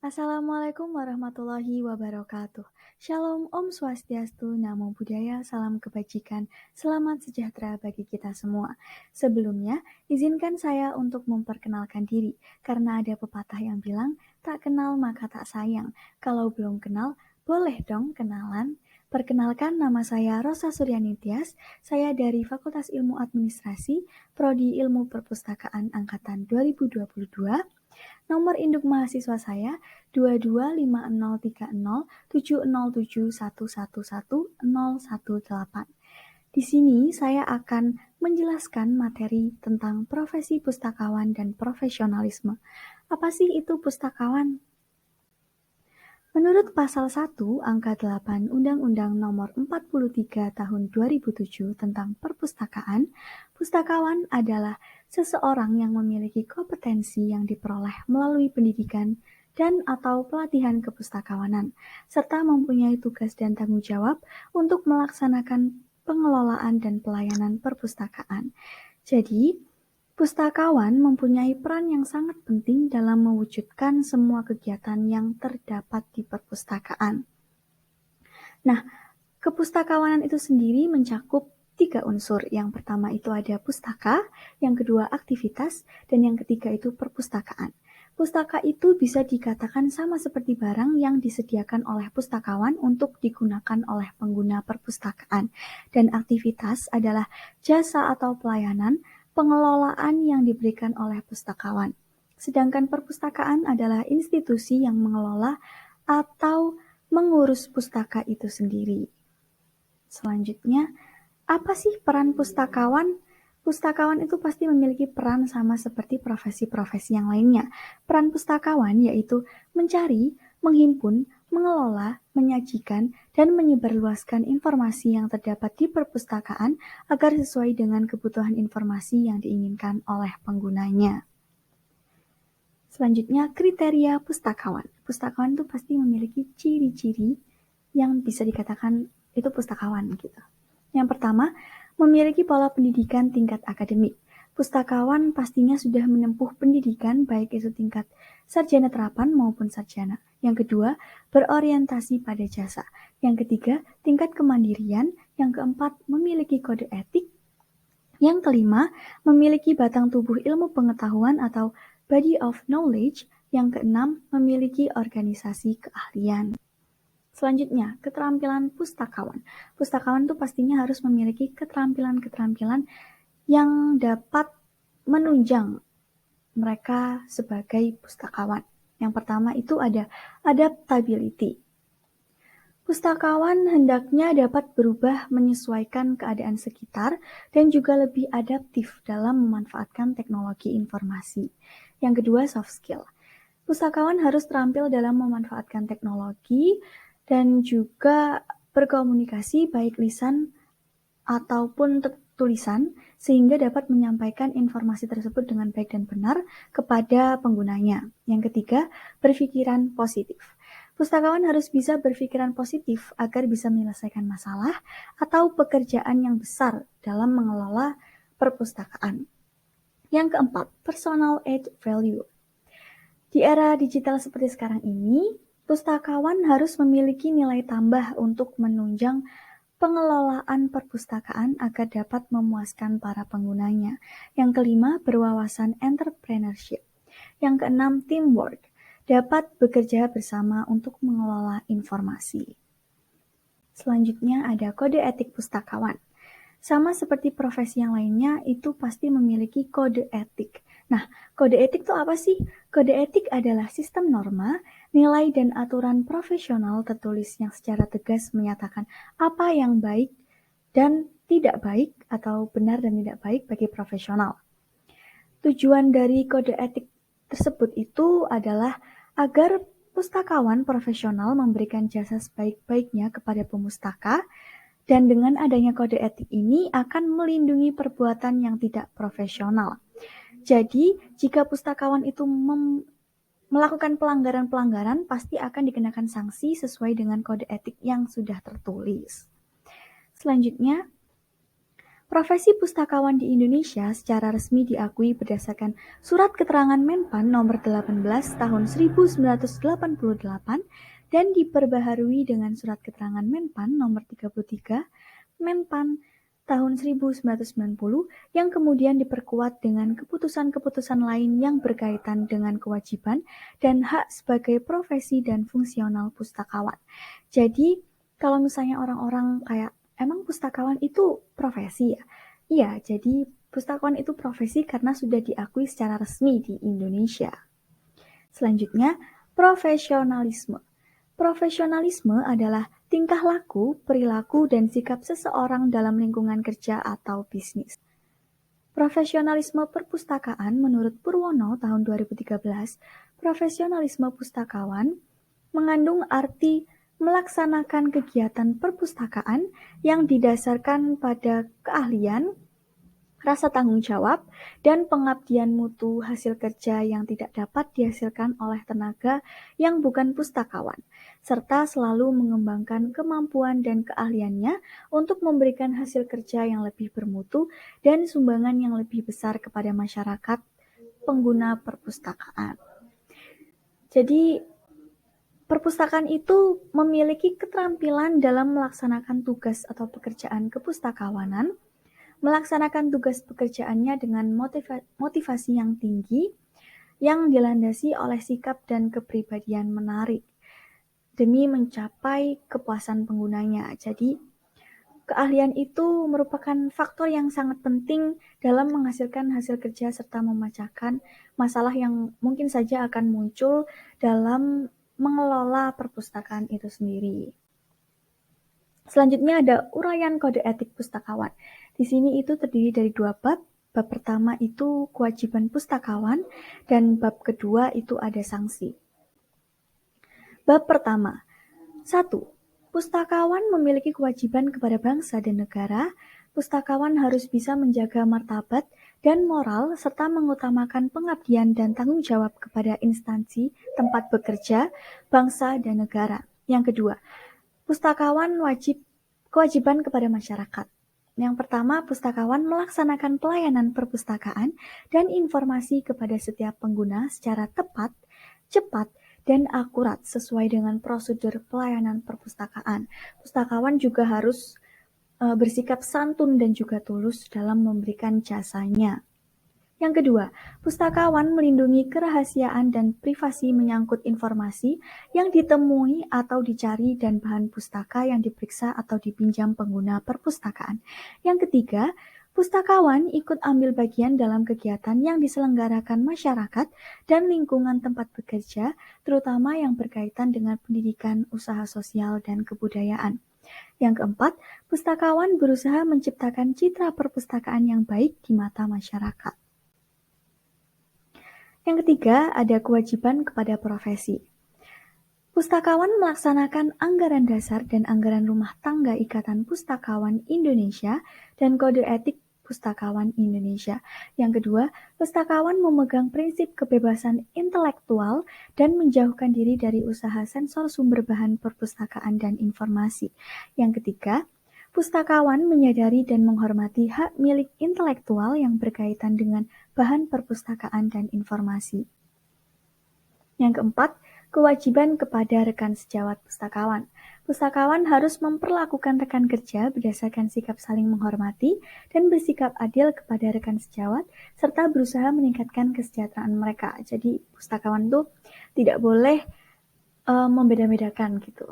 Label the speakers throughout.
Speaker 1: Assalamualaikum warahmatullahi wabarakatuh. Shalom, Om Swastiastu, Namo Buddhaya, salam kebajikan, selamat sejahtera bagi kita semua. Sebelumnya, izinkan saya untuk memperkenalkan diri, karena ada pepatah yang bilang, tak kenal maka tak sayang. Kalau belum kenal, boleh dong kenalan. Perkenalkan, nama saya Rosa Suryani Tias, saya dari Fakultas Ilmu Administrasi, Prodi Ilmu Perpustakaan Angkatan 2022. Nomor induk mahasiswa saya 2250307071111018. Di sini saya akan menjelaskan materi tentang profesi pustakawan dan profesionalisme. Apa sih itu pustakawan? Menurut pasal 1 angka 8 Undang-Undang Nomor 43 Tahun 2007 tentang Perpustakaan, pustakawan adalah seseorang yang memiliki kompetensi yang diperoleh melalui pendidikan dan atau pelatihan kepustakawanan, serta mempunyai tugas dan tanggung jawab untuk melaksanakan pengelolaan dan pelayanan perpustakaan. Jadi, pustakawan mempunyai peran yang sangat penting dalam mewujudkan semua kegiatan yang terdapat di perpustakaan. Nah, kepustakawanan itu sendiri mencakup 3 unsur. Yang pertama itu ada pustaka, yang kedua aktivitas, dan yang ketiga itu perpustakaan. Pustaka itu bisa dikatakan sama seperti barang yang disediakan oleh pustakawan untuk digunakan oleh pengguna perpustakaan. Dan aktivitas adalah jasa atau pelayanan pengelolaan yang diberikan oleh pustakawan. Sedangkan perpustakaan adalah institusi yang mengelola atau mengurus pustaka itu sendiri. Selanjutnya, apa sih peran pustakawan? Pustakawan itu pasti memiliki peran sama seperti profesi-profesi yang lainnya. Peran pustakawan yaitu mencari, menghimpun, mengelola, menyajikan, dan menyebarluaskan informasi yang terdapat di perpustakaan agar sesuai dengan kebutuhan informasi yang diinginkan oleh penggunanya. Selanjutnya, kriteria pustakawan. Pustakawan itu pasti memiliki ciri-ciri yang bisa dikatakan itu pustakawan gitu. Yang pertama, memiliki pola pendidikan tingkat akademik. Pustakawan pastinya sudah menempuh pendidikan baik itu tingkat sarjana terapan maupun sarjana. Yang kedua, berorientasi pada jasa. Yang ketiga, tingkat kemandirian. Yang keempat, memiliki kode etik. Yang kelima, memiliki batang tubuh ilmu pengetahuan atau body of knowledge. Yang keenam, memiliki organisasi keahlian. Selanjutnya, keterampilan pustakawan. Pustakawan itu pastinya harus memiliki keterampilan-keterampilan yang dapat menunjang mereka sebagai pustakawan. Yang pertama itu ada adaptability. Pustakawan hendaknya dapat berubah menyesuaikan keadaan sekitar dan juga lebih adaptif dalam memanfaatkan teknologi informasi. Yang kedua, soft skill. Pustakawan harus terampil dalam memanfaatkan teknologi dan juga berkomunikasi baik lisan ataupun tulisan sehingga dapat menyampaikan informasi tersebut dengan baik dan benar kepada penggunanya. Yang ketiga, berpikiran positif. Pustakawan harus bisa berpikiran positif agar bisa menyelesaikan masalah atau pekerjaan yang besar dalam mengelola perpustakaan. Yang keempat, personal add value. Di era digital seperti sekarang ini, pustakawan harus memiliki nilai tambah untuk menunjang pengelolaan perpustakaan agar dapat memuaskan para penggunanya. Yang kelima, berwawasan entrepreneurship. Yang keenam, teamwork. Dapat bekerja bersama untuk mengelola informasi. Selanjutnya ada kode etik pustakawan. Sama seperti profesi yang lainnya, itu pasti memiliki kode etik. Nah, kode etik itu apa sih? Kode etik adalah sistem norma, nilai dan aturan profesional tertulis yang secara tegas menyatakan apa yang baik dan tidak baik atau benar dan tidak baik bagi profesional. Tujuan dari kode etik tersebut itu adalah agar pustakawan profesional memberikan jasa sebaik-baiknya kepada pemustaka, dan dengan adanya kode etik ini akan melindungi perbuatan yang tidak profesional. Jadi, jika pustakawan itu melakukan pelanggaran-pelanggaran, pasti akan dikenakan sanksi sesuai dengan kode etik yang sudah tertulis. Selanjutnya, Profesi pustakawan di Indonesia secara resmi diakui berdasarkan Surat Keterangan Menpan Nomor 18 Tahun 1988 dan diperbaharui dengan Surat Keterangan Menpan Nomor 33 Menpan tahun 1990 yang kemudian diperkuat dengan keputusan-keputusan lain yang berkaitan dengan kewajiban dan hak sebagai profesi dan fungsional pustakawan. Jadi, kalau misalnya orang-orang kayak, emang pustakawan itu profesi ya? Iya, jadi pustakawan itu profesi karena sudah diakui secara resmi di Indonesia. Selanjutnya, profesionalisme. Profesionalisme adalah tingkah laku, perilaku, dan sikap seseorang dalam lingkungan kerja atau bisnis. Profesionalisme perpustakaan menurut Purwono tahun 2013, profesionalisme pustakawan mengandung arti melaksanakan kegiatan perpustakaan yang didasarkan pada keahlian, rasa tanggung jawab, dan pengabdian mutu hasil kerja yang tidak dapat dihasilkan oleh tenaga yang bukan pustakawan, serta selalu mengembangkan kemampuan dan keahliannya untuk memberikan hasil kerja yang lebih bermutu dan sumbangan yang lebih besar kepada masyarakat pengguna perpustakaan. Jadi, perpustakaan itu memiliki keterampilan dalam melaksanakan tugas atau pekerjaan kepustakawanan, melaksanakan tugas pekerjaannya dengan motivasi yang tinggi, yang dilandasi oleh sikap dan kepribadian menarik, demi mencapai kepuasan penggunanya. Jadi, keahlian itu merupakan faktor yang sangat penting dalam menghasilkan hasil kerja serta memecahkan masalah yang mungkin saja akan muncul dalam mengelola perpustakaan itu sendiri. Selanjutnya ada uraian kode etik pustakawan. Di sini itu terdiri dari 2 bab. Bab pertama itu kewajiban pustakawan dan bab kedua itu ada sanksi. Bab pertama, 1. Pustakawan memiliki kewajiban kepada bangsa dan negara. Pustakawan harus bisa menjaga martabat dan moral serta mengutamakan pengabdian dan tanggung jawab kepada instansi tempat bekerja, bangsa dan negara. Yang kedua, pustakawan kewajiban kepada masyarakat. Yang pertama, pustakawan melaksanakan pelayanan perpustakaan dan informasi kepada setiap pengguna secara tepat, cepat, dan akurat sesuai dengan prosedur pelayanan perpustakaan. Pustakawan juga harus bersikap santun dan juga tulus dalam memberikan jasanya. Yang kedua, pustakawan melindungi kerahasiaan dan privasi menyangkut informasi yang ditemui atau dicari dan bahan pustaka yang diperiksa atau dipinjam pengguna perpustakaan. Yang ketiga, pustakawan ikut ambil bagian dalam kegiatan yang diselenggarakan masyarakat dan lingkungan tempat bekerja, terutama yang berkaitan dengan pendidikan, usaha sosial, dan kebudayaan. Yang keempat, pustakawan berusaha menciptakan citra perpustakaan yang baik di mata masyarakat. Yang ketiga, ada kewajiban kepada profesi. Pustakawan melaksanakan anggaran dasar dan anggaran rumah tangga Ikatan Pustakawan Indonesia dan Kode Etik Pustakawan Indonesia. Yang kedua, pustakawan memegang prinsip kebebasan intelektual dan menjauhkan diri dari usaha sensor sumber bahan perpustakaan dan informasi. Yang ketiga, pustakawan menyadari dan menghormati hak milik intelektual yang berkaitan dengan bahan perpustakaan dan informasi. Yang keempat, kewajiban kepada rekan sejawat pustakawan. Pustakawan harus memperlakukan rekan kerja berdasarkan sikap saling menghormati dan bersikap adil kepada rekan sejawat, serta berusaha meningkatkan kesejahteraan mereka. Jadi, pustakawan itu tidak boleh membeda-bedakan gitu.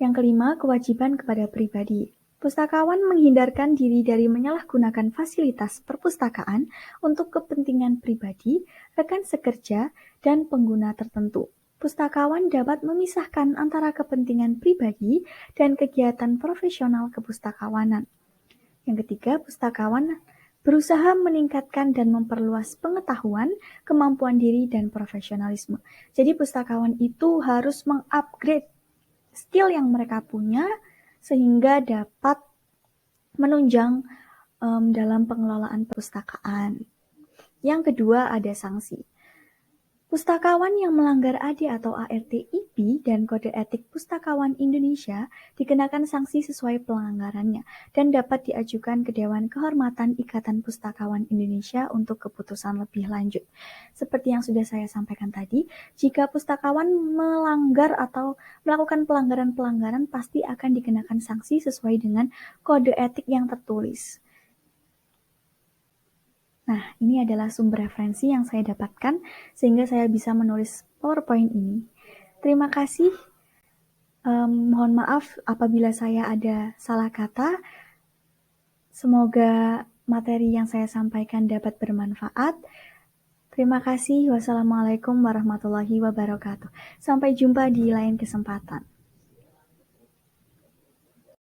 Speaker 1: Yang kelima, kewajiban kepada pribadi. Pustakawan menghindarkan diri dari menyalahgunakan fasilitas perpustakaan untuk kepentingan pribadi, rekan sekerja, dan pengguna tertentu. Pustakawan dapat memisahkan antara kepentingan pribadi dan kegiatan profesional kepustakawanan. Yang ketiga, pustakawan berusaha meningkatkan dan memperluas pengetahuan, kemampuan diri, dan profesionalisme. Jadi pustakawan itu harus mengupgrade skill yang mereka punya sehingga dapat menunjang dalam pengelolaan perpustakaan. Yang kedua ada sanksi. Pustakawan yang melanggar AD atau ART-IP dan Kode Etik Pustakawan Indonesia dikenakan sanksi sesuai pelanggarannya dan dapat diajukan ke Dewan Kehormatan Ikatan Pustakawan Indonesia untuk keputusan lebih lanjut. Seperti yang sudah saya sampaikan tadi, jika pustakawan melanggar atau melakukan pelanggaran-pelanggaran pasti akan dikenakan sanksi sesuai dengan kode etik yang tertulis. Nah, ini adalah sumber referensi yang saya dapatkan sehingga saya bisa menulis PowerPoint ini. Terima kasih. Mohon maaf apabila saya ada salah kata. Semoga materi yang saya sampaikan dapat bermanfaat. Terima kasih. Wassalamualaikum warahmatullahi wabarakatuh. Sampai jumpa di lain kesempatan.